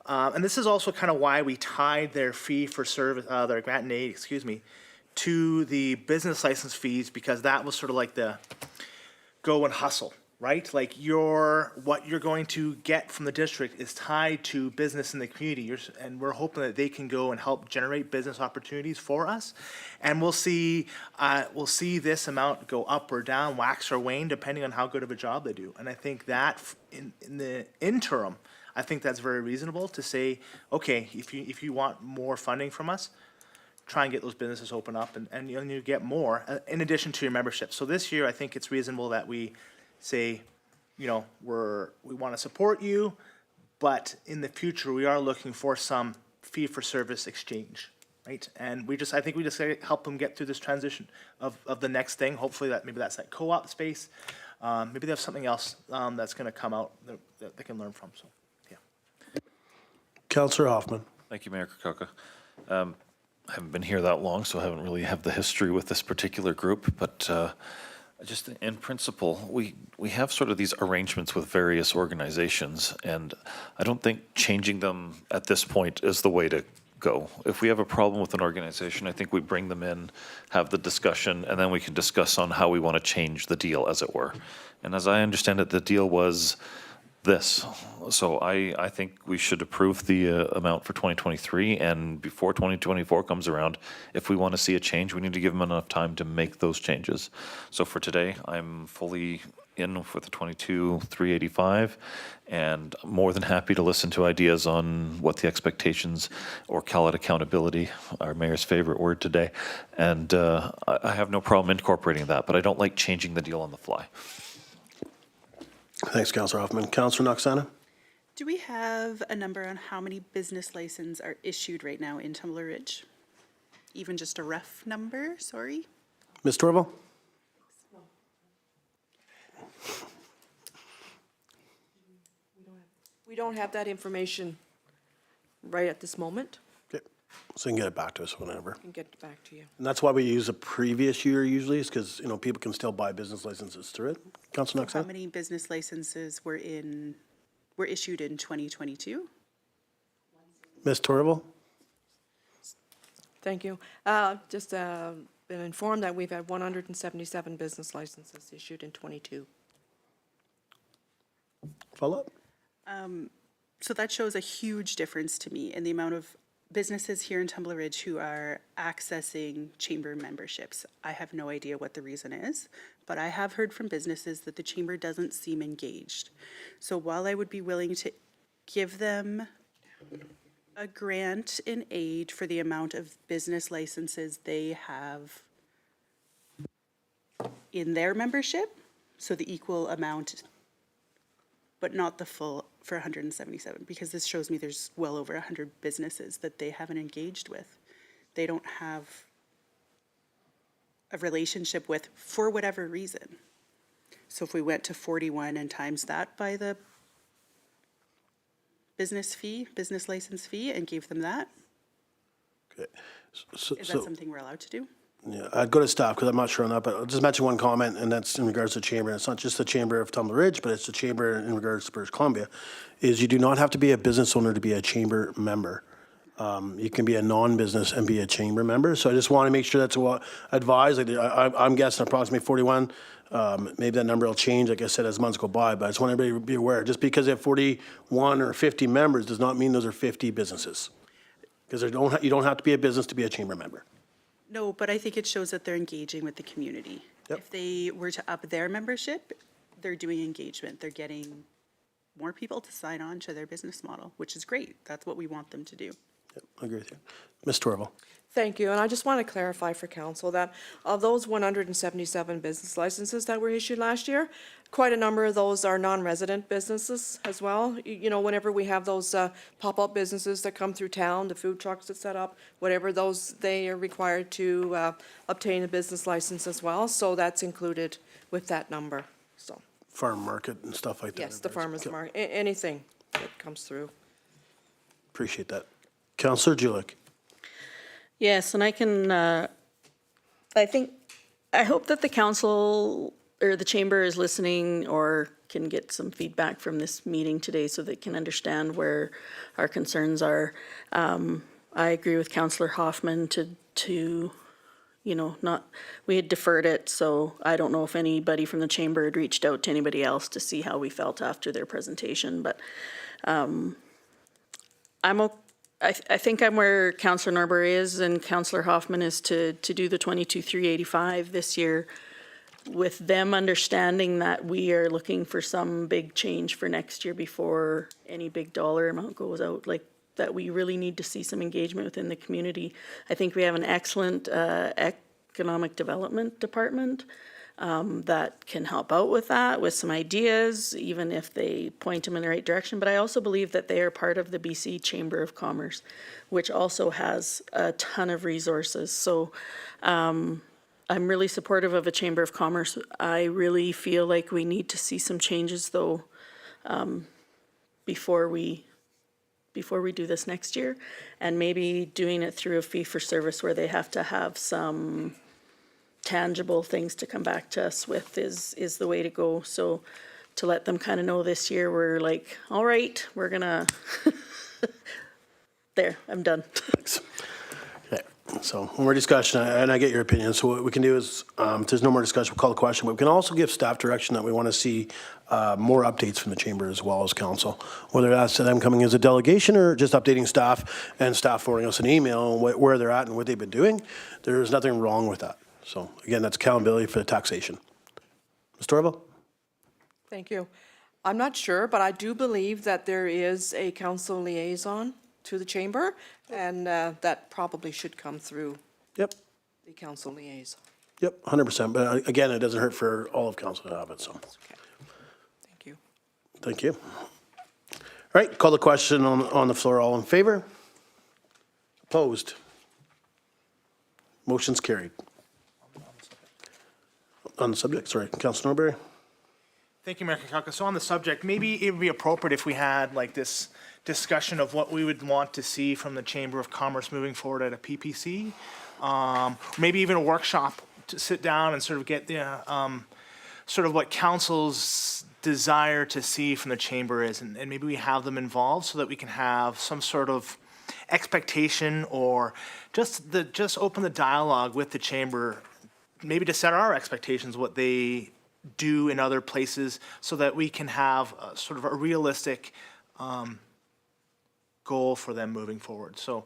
And this is also kind of why we tied their fee for service, their grant and aid, to the business license fees, because that was sort of like the go and hustle, right? Like what you're going to get from the district is tied to business in the community. And we're hoping that they can go and help generate business opportunities for us. And we'll see this amount go up or down, wax or wane, depending on how good of a job they do. And I think that in the interim, I think that's very reasonable to say, okay, if you want more funding from us, try and get those businesses open up and you get more in addition to your membership. So this year, I think it's reasonable that we say, we want to support you, but in the future, we are looking for some fee for service exchange, right? And I think we just help them get through this transition of the next thing. Hopefully maybe that's that co-op space. Maybe they have something else that's going to come out that they can learn from. So, yeah. Councillor Hoffman. Thank you, Mayor Kakalka. I haven't been here that long, so I haven't really have the history with this particular group, but just in principle, we have sort of these arrangements with various organizations, and I don't think changing them at this point is the way to go. If we have a problem with an organization, I think we bring them in, have the discussion, and then we can discuss on how we want to change the deal, as it were. And as I understand it, the deal was this. So I think we should approve the amount for 2023, and before 2024 comes around, if we want to see a change, we need to give them enough time to make those changes. So for today, I'm fully in for the 22,385, and more than happy to listen to ideas on what the expectations, or call it accountability, our mayor's favorite word today. And I have no problem incorporating that, but I don't like changing the deal on the fly. Thanks, Councillor Hoffman. Councillor Noxana? Do we have a number on how many business licenses are issued right now in Tumbler Ridge? Even just a rough number, sorry? Ms. Torval? We don't have that information right at this moment. Okay, so you can get it back to us whenever. I can get it back to you. And that's why we use a previous year usually, is because, people can still buy business licenses through it. Councillor How Noxana? many business licenses were issued in 2022? Ms. Torval? Thank you. Just been informed that we've had 177 business licenses issued in '22. Follow up? So that shows a huge difference to me in the amount of businesses here in Tumbler Ridge who are accessing chamber memberships. I have no idea what the reason is, but I have heard from businesses that the chamber doesn't seem engaged. So while I would be willing to give them a grant in aid for the amount of business licenses they have in their membership, so the equal amount, but not the full for 177, because this shows me there's well over 100 businesses that they haven't engaged with. They don't have a relationship with for whatever reason. So if we went to 41 and times that by the business license fee, and gave them that, Okay. is that something we're allowed to do? Yeah, I'd go to staff because I'm not sure on that, but I'll just mention one comment, and that's in regards to chamber. It's not just the chamber of Tumbler Ridge, but it's the chamber in regards to British Columbia, is you do not have to be a business owner to be a chamber member. You can be a non-business and be a chamber member. So I just want to make sure that's what advised. Like, I'm guessing approximately 41. Maybe that number will change, like I said, as months go by, but I just want everybody to be aware. Just because they have 41 or 50 members does not mean those are 50 businesses. Because you don't have to be a business to be a chamber member. No, but I think it shows that they're engaging with the community. Yep. If they were to up their membership, they're doing engagement. They're getting more people to sign on to their business model, which is great. That's what we want them to do. Yep, I agree with you. Ms. Torval? Thank you, and I just want to clarify for council that of those 177 business licenses that were issued last year, quite a number of those are non-resident businesses as well. You know, whenever we have those pop-up businesses that come through town, the food trucks that set up, whatever those, they are required to obtain a business license as well, so that's included with that number, so. Farm market and stuff like that. Yes, the farmer's market, anything that comes through. Appreciate that. Councillor Julik? Yes, and I can, I hope that the council or the chamber is listening or can get some feedback from this meeting today so they can understand where our concerns are. I agree with Councillor Hoffman to, you know, we had deferred it, so I don't know if anybody from the chamber had reached out to anybody else to see how we felt after their presentation, but I think I'm where Councillor Norbury is and Councillor Hoffman is to do the 22,385 this year with them understanding that we are looking for some big change for next year before any big dollar amount goes out, like that we really need to see some engagement within the community. I think we have an excellent economic development department that can help out with that, with some ideas, even if they point them in the right direction. But I also believe that they are part of the BC Chamber of Commerce, which also has a ton of resources. So I'm really supportive of a Chamber of Commerce. I really feel like we need to see some changes, though, before we do this next year, and maybe doing it through a fee-for-service where they have to have some tangible things to come back to us with is the way to go. So to let them kind of know this year, we're like, all right, we're gonna, there, I'm done. Okay, so one more discussion, and I get your opinion. So what we can do is, if there's no more discussion, we'll call the question. But we can also give staff direction that we want to see more updates from the chamber as well as council, whether that's to them coming as a delegation or just updating staff and staff forwarding us an email on where they're at and what they've been doing. There's nothing wrong with that. So again, that's accountability for the taxation. Ms. Torval? Thank you. I'm not sure, but I do believe that there is a council liaison to the chamber, and that probably should come through Yep, the council liaison. yep, 100%. But again, it doesn't hurt for all of council to have it, so. Okay. Thank you. Thank you. All right, call the question on the floor. All in favor? Opposed? Motion's carried. On the subject, sorry, Councilor Norbury? Thank you, Mayor Kakaka. So on the subject, maybe it would be appropriate if we had like this discussion of what we would want to see from the Chamber of Commerce moving forward at a PPC. Maybe even a workshop to sit down and sort of get the, sort of what council's desire to see from the chamber is, and maybe we have them involved so that we can have some sort of expectation or just open the dialogue with the chamber, maybe to set our expectations, what they do in other places, so that we can have sort of a realistic goal for them moving forward. So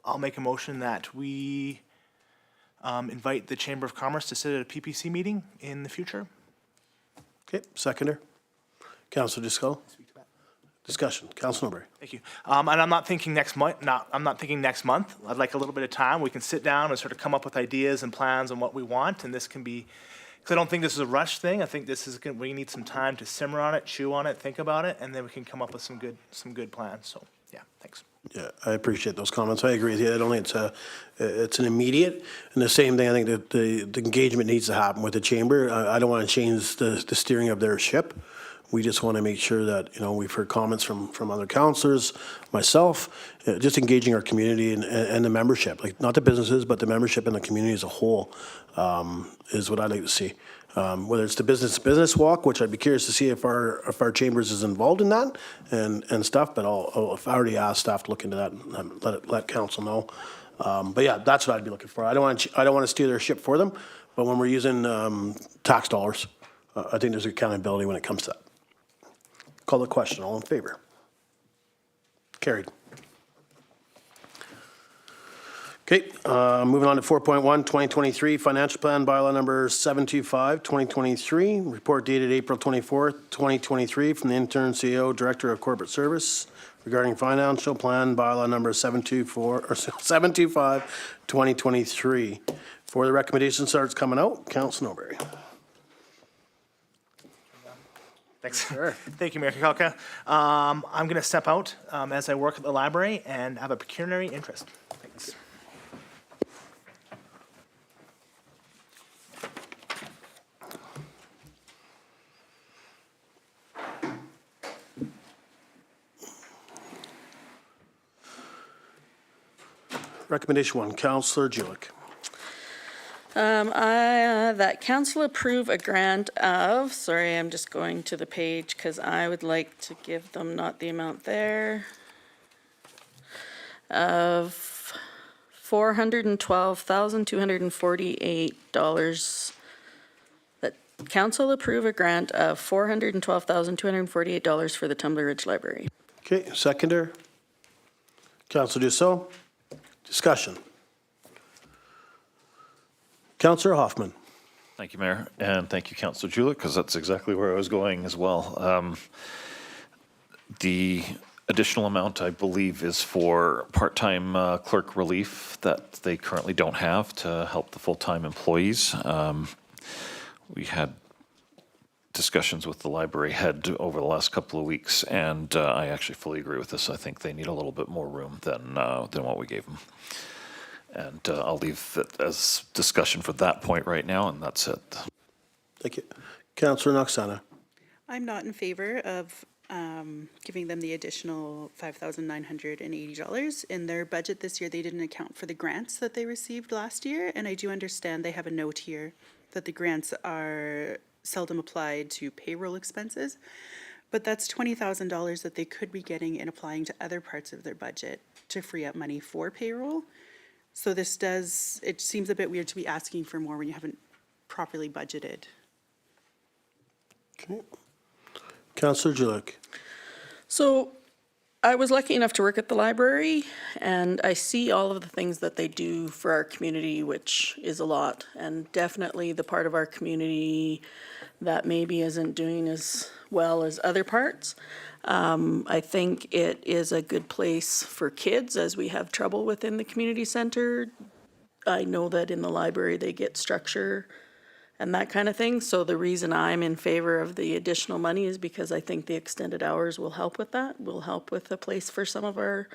I'll make a motion that we invite the Chamber of Commerce to sit at a PPC meeting in the future. Okay, seconder. Councilor Disco? Discussion, Councilor Norbury. Thank you. And I'm not thinking next month. I'm not thinking next month. I'd like a little bit of time. We can sit down and sort of come up with ideas and plans on what we want. And this can be, because I don't think this is a rush thing. I think this is we need some time to simmer on it, chew on it, think about it, and then we can come up with some good plans. So yeah, thanks. Yeah, I appreciate those comments. I agree with you. I don't think it's an immediate. And the same thing, I think that the engagement needs to happen with the chamber. I don't want to change the steering of their ship. We just want to make sure that, you know, we've heard comments from other councillors, myself, just engaging our community and the membership, like not the businesses, but the membership and the community as a whole is what I'd like to see. Whether it's the business walk, which I'd be curious to see if our chambers is involved in that and stuff, but I've already asked staff to look into that and let council know. But yeah, that's what I'd be looking for. I don't want to steer their ship for them, but when we're using tax dollars, I think there's accountability when it comes to that. Call the question. All in favor? Carried. Okay, moving on to 4.1, 2023 Financial Plan Bylaw number 725, 2023. Report dated April 24th, 2023 from the Interim CEO, Director of Corporate Service regarding Financial Plan Bylaw number 725, 2023. For the recommendation starts coming out, Council Norbury. Thanks. Thank you, Mayor Kakalka. I'm going to step out as I work at the library and have a pecuniary interest. Thanks. Recommendation 1, Councillor Julick. That council approve a grant of, sorry, I'm just going to the page because I would like to give them not the amount there, of $412,248. That council approve a grant of $412,248 for the Tumbler Ridge Library. Okay, seconder. Councillor Dussault. Discussion. Councillor Hoffman. Thank you, Mayor, and thank you, Councillor Julick, because that's exactly where I was going as well. The additional amount, I believe, is for part-time clerk relief that they currently don't have to help the full-time employees. We had discussions with the library head over the last couple of weeks, and I actually fully agree with this. I think they need a little bit more room than what we gave them. And I'll leave it as discussion for that point right now, and that's it. Thank you. Councillor Noxana. I'm not in favor of giving them the additional $5,980. In their budget this year, they didn't account for the grants that they received last year, and I do understand they have a note here that the grants are seldom applied to payroll expenses, but that's $20,000 that they could be getting and applying to other parts of their budget to free up money for payroll. So it seems a bit weird to be asking for more when you haven't properly budgeted. Okay. Councillor Julick. So I was lucky enough to work at the library, and I see all of the things that they do for our community, which is a lot, and definitely the part of our community that maybe isn't doing as well as other parts. I think it is a good place for kids as we have trouble within the community center. I know that in the library they get structure and that kind of thing. So the reason I'm in favor of the additional money is because I think the extended hours will help with that, will help with a place for some of our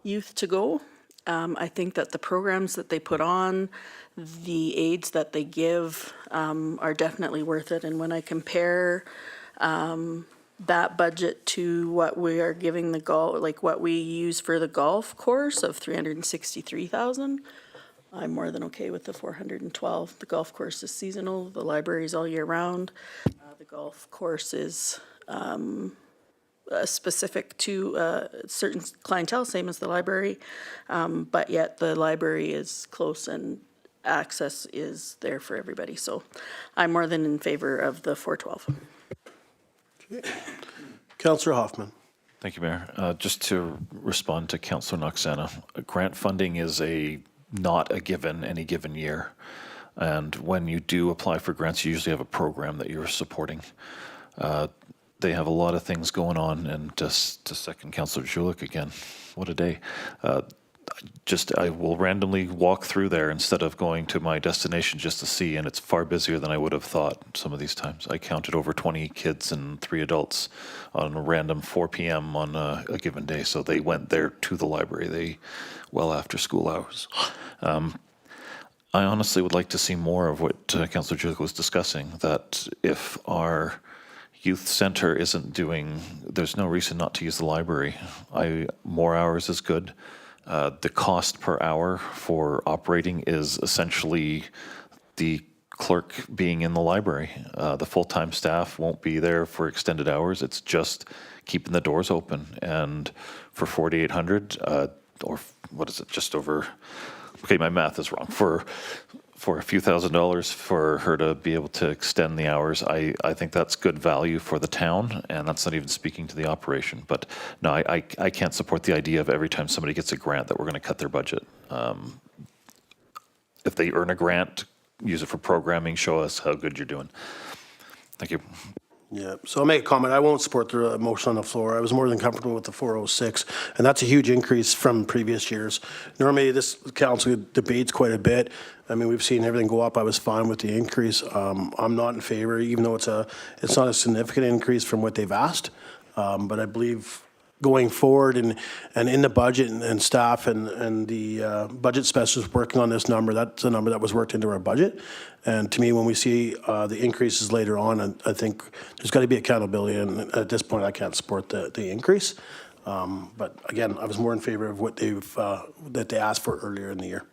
youth to go. I think that the programs that they put on, the aids that they give are definitely worth it. And when I compare that budget to what we are giving the golf, like what we use for the golf course of $363,000, I'm more than okay with the 412. The golf course is seasonal. The library is all year round. The golf course is specific to certain clientele, same as the library, but yet the library is close and access is there for everybody. So I'm more than in favor of the 412. Okay. Councillor Hoffman. Thank you, Mayor. Just to respond to Councillor Noxana, grant funding is not a given any given year. And when you do apply for grants, you usually have a program that you're supporting. They have a lot of things going on, and just to second Councillor Julick again, what a day. I will randomly walk through there instead of going to my destination just to see, and it's far busier than I would have thought some of these times. I counted over 20 kids and 3 adults on a random 4 p.m. on a given day, so they went there to the library well after school hours. I honestly would like to see more of what Councillor Julick was discussing, that if our youth center isn't doing, there's no reason not to use the library. More hours is good. The cost per hour for operating is essentially the clerk being in the library. The full-time staff won't be there for extended hours. It's just keeping the doors open. And for $4,800, or what is it, just over, okay, my math is wrong, for a few $1,000s for her to be able to extend the hours, I think that's good value for the town, and that's not even speaking to the operation. But no, I can't support the idea of every time somebody gets a grant that we're going to cut their budget. if they earn a grant, use it for programming, show us how good you're doing. Thank you. Yeah, so I'll make a comment. I won't support the motion on the floor. I was more than comfortable with the 406, and that's a huge increase from previous years. Normally, this council debates quite a bit. I mean, we've seen everything go up. I was fine with the increase. I'm not in favor, even though it's not a significant increase from what they've asked. But I believe going forward and in the budget and staff and the budget specialists working on this number, that's a number that was worked into our budget. And to me, when we see the increases later on, I think there's got to be accountability. And at this point, I can't support the increase. But again, I was more in favor of what that they asked for earlier in the year.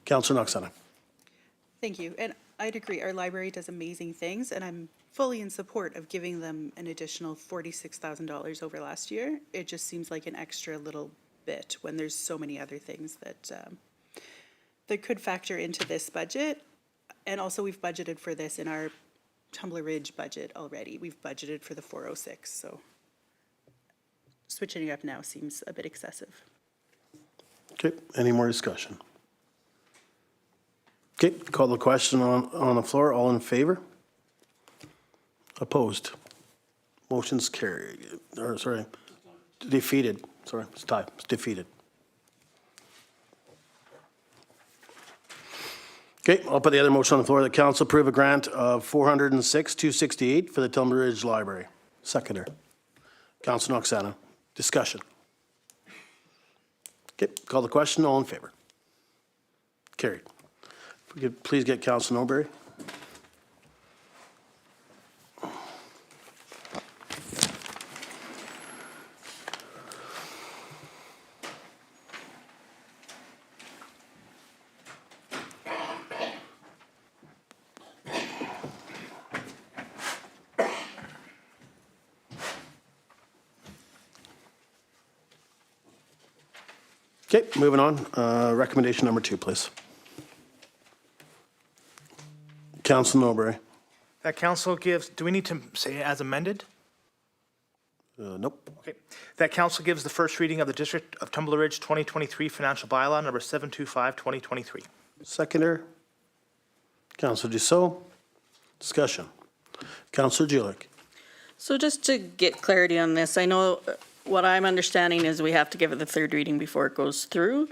Councillor Knoxana. Thank you. And I'd agree, our library does amazing things, and I'm fully in support of giving them an additional $46,000 over last year. It just seems like an extra little bit when there's so many other things that could factor into this budget. And also, we've budgeted for this in our Tumbler Ridge budget already. We've budgeted for the 406, so switching it up now seems a bit excessive. Okay, any more discussion? Okay, call the question on the floor. All in favor? Opposed? Motion's carried, or sorry, defeated. Sorry, it's tied, it's defeated. Okay, I'll put the other motion on the floor. The council approve a grant of $406,268 for the Tumbler Ridge Library. Seconder. Councilor Knoxana. Discussion. Okay, call the question. All in favor? Carried. If we could please get Councilor Norbury. Okay, moving on. Recommendation number 2, please. Councilor Norbury. That council gives, do we need to say as amended? Nope. Okay. That council gives the first reading of the District of Tumbler Ridge 2023 Financial Bylaw number 725-2023. Seconder. Councilor Dussault. Discussion. Councilor Julich. So just to get clarity on this, I know what I'm understanding is we have to give it the third reading before it goes through.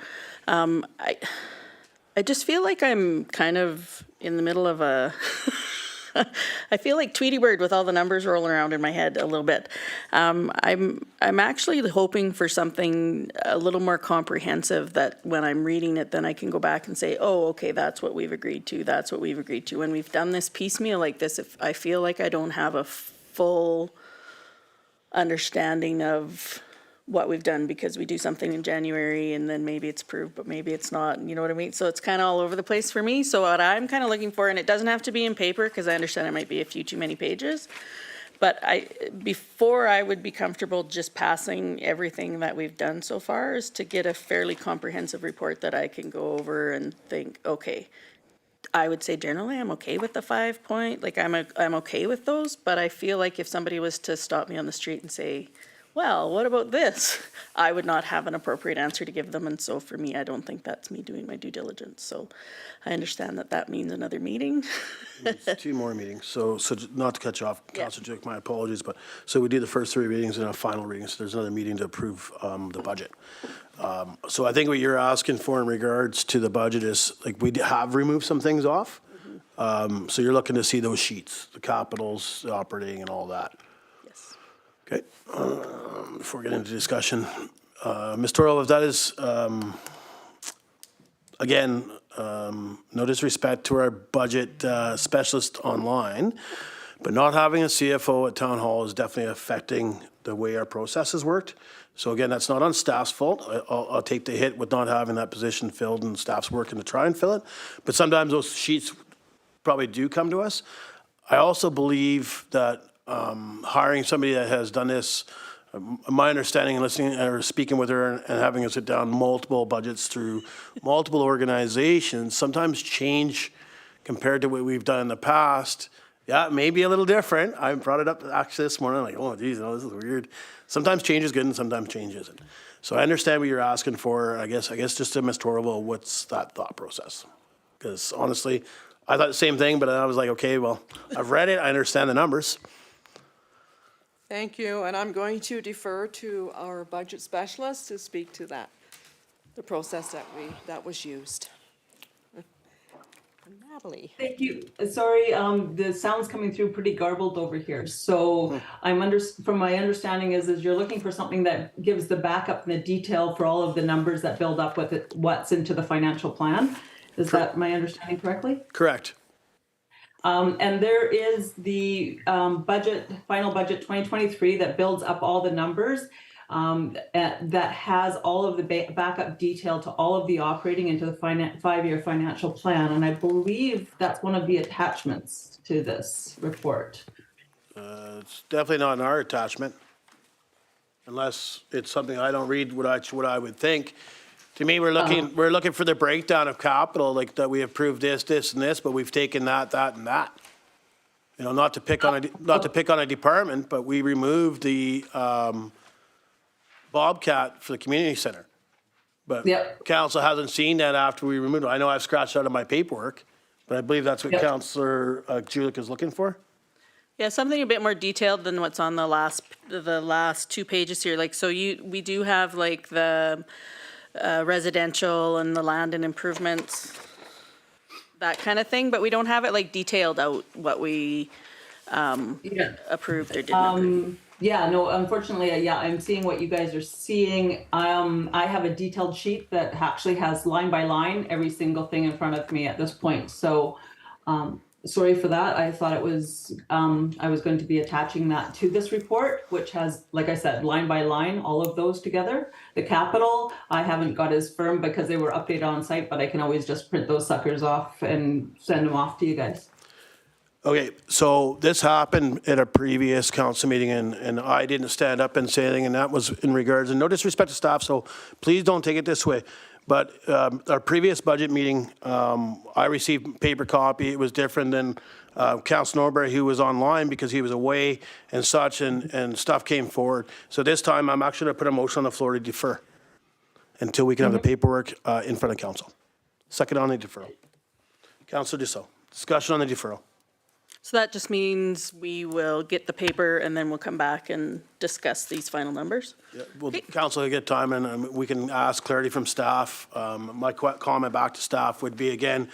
I just feel like I'm kind of in the middle of a, I feel like Tweety Bird with all the numbers rolling around in my head a little bit. I'm actually hoping for something a little more comprehensive that when I'm reading it, then I can go back and say, oh, okay, that's what we've agreed to. That's what we've agreed to. When we've done this piecemeal like this, if I feel like I don't have a full understanding of what we've done because we do something in January and then maybe it's approved, but maybe it's not, you know what I mean? So it's kind of all over the place for me. So what I'm kind of looking for, and it doesn't have to be in paper because I understand it might be a few too many pages, but before I would be comfortable just passing everything that we've done so far is to get a fairly comprehensive report that I can go over and think, okay, I would say generally I'm okay with the 5 point, like I'm okay with those, but I feel like if somebody was to stop me on the street and say, well, what about this? I would not have an appropriate answer to give them, and so for me, I don't think that's me doing my due diligence. So I understand that that means another meeting. It's 2 more meetings. So not to cut you off, Councilor Julich, my apologies, but so we do the first 3 readings and a final reading, so there's another meeting to approve the budget. So I think what you're asking for in regards to the budget is, like, we have removed some things off. So you're looking to see those sheets, the capitals, the operating and all that. Yes. Okay, before we get into discussion, Ms. Torrell, if that is, again, no disrespect to our budget specialist online, but not having a CFO at Town Hall is definitely affecting the way our processes worked. So again, that's not on staff's fault. I'll take the hit with not having that position filled and staff's working to try and fill it. But sometimes those sheets probably do come to us. I also believe that hiring somebody that has done this, my understanding and listening or speaking with her and having her sit down multiple budgets through multiple organizations, sometimes change compared to what we've done in the past. Yeah, it may be a little different. I brought it up actually this morning, like, oh, geez, this is weird. Sometimes change is good and sometimes change isn't. So I understand what you're asking for. I guess just to Ms. Torrell, what's that thought process? Because honestly, I thought the same thing, but I was like, okay, well, I've read it, I understand the numbers. Thank you, and I'm going to defer to our budget specialist to speak to that, the process that was used. Natalie. Thank you. Sorry, the sound's coming through pretty garbled over here. So from my understanding is you're looking for something that gives the backup and the detail for all of the numbers that build up with it, what's into the financial plan. Is that my understanding correctly? Correct. And there is the final budget 2023 that builds up all the numbers. That has all of the backup detail to all of the operating into the 5-year financial plan. And I believe that's one of the attachments to this report. It's definitely not in our attachment, unless it's something I don't read what I would think. To me, we're looking for the breakdown of capital, like that we approved this, and this, but we've taken that, and that. You know, not to pick on a department, but we removed the Bobcat for the community center. But Yep. council hasn't seen that after we removed it. I know I've scratched out of my paperwork, but I believe that's what Yep. Councillor Julik is looking for. Yeah, something a bit more detailed than what's on the last 2 pages here. Like, so we do have like the residential and the land and improvements, that kind of thing, but we don't have it like detailed out what we approved or didn't approve. Yeah, no, unfortunately, I'm seeing what you guys are seeing. I have a detailed sheet that actually has line by line every single thing in front of me at this point. So, sorry for that. I thought it was, I was going to be attaching that to this report, which has, like I said, line by line, all of those together. The capital, I haven't got as firm because they were updated on site, but I can always just print those suckers off and send them off to you guys. Okay, so this happened at a previous council meeting, and I didn't stand up and say anything, and that was in regards, and no disrespect to staff, so please don't take it this way. But our previous budget meeting, I received paper copy. It was different than Councilor Norbury, who was online because he was away and such, and stuff came forward. So this time, I'm actually going to put a motion on the floor to defer until we can have the paperwork in front of council. Second on the deferral. Councilor Dussault, discussion on the deferral. So that just means we will get the paper and then we'll come back and discuss these final numbers? Yeah, well, council will get time, and we can ask clarity from staff. My comment back to staff would be, again,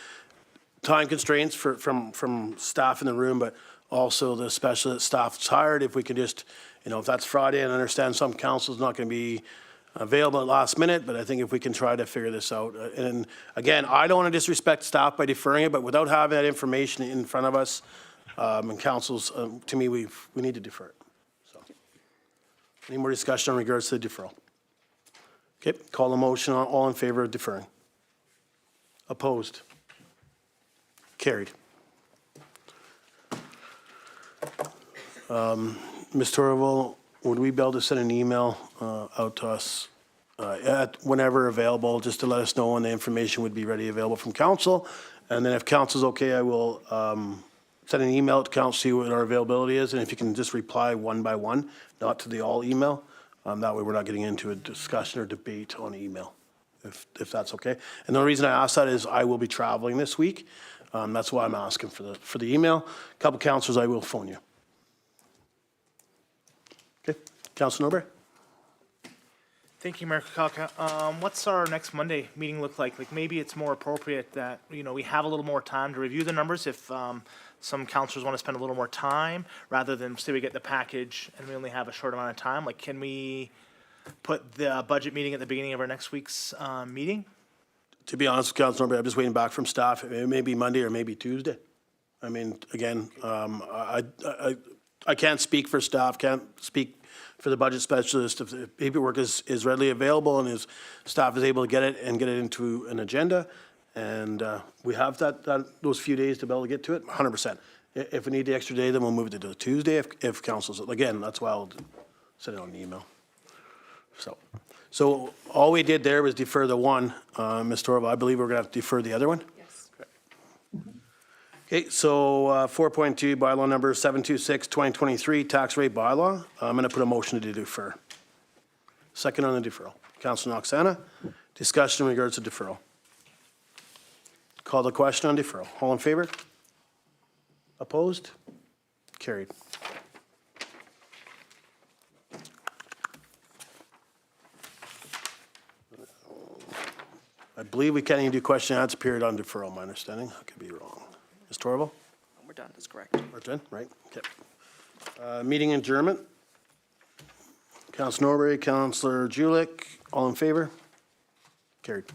time constraints from staff in the room, but also the specialist staff that's hired. If we can just, you know, if that's Friday, and I understand some council's not going to be available at last minute, but I think if we can try to figure this out. And again, I don't want to disrespect staff by deferring it, but without having that information in front of us, and councils, to me, we need to defer it. So, any more discussion in regards to the deferral? Okay, call the motion. All in favor of deferring? Opposed? Carried. Ms. Torval, would we be able to send an email out to us whenever available, just to let us know when the information would be ready available from council? And then if council's okay, I will send an email to council, see what our availability is, and if you can just reply one by one, not to the all email. That way we're not getting into a discussion or debate on email, if that's okay. And the reason I ask that is I will be traveling this week. That's why I'm asking for the email. A couple councillors, I will phone you. Okay, Councilor Norbury? Thank you, Mayor Kukalka. What's our next Monday meeting look like? Like, maybe it's more appropriate that, you know, we have a little more time to review the numbers if some councillors want to spend a little more time, rather than say we get the package and we only have a short amount of time. Like, can we put the budget meeting at the beginning of our next week's meeting? To be honest with Councilor Norbury, I'm just waiting back from staff. It may be Monday or maybe Tuesday. I mean, again, I can't speak for staff, can't speak for the budget specialist. If the paperwork is readily available and his staff is able to get it and get it into an agenda, and we have those few days to be able to get to it, 100%. If we need the extra day, then we'll move it to Tuesday if council's, again, that's why I'll send it on the email. So all we did there was defer the one, Ms. Torval. I believe we're going to have to defer the other one? Yes. Okay, so 4.2, bylaw number 726, 2023, tax rate bylaw. I'm going to put a motion to defer. Second on the deferral. Councilor Noxana, discussion in regards to deferral. Call the question on deferral. All in favor? Opposed? Carried. I believe we can't even do question and answer period on deferral, my understanding. I could be wrong. Ms. Torval? We're done, that's correct. We're done, right? Okay. Meeting adjournment. Councilor Norbury, Councilor Julik, all in favor? Carried.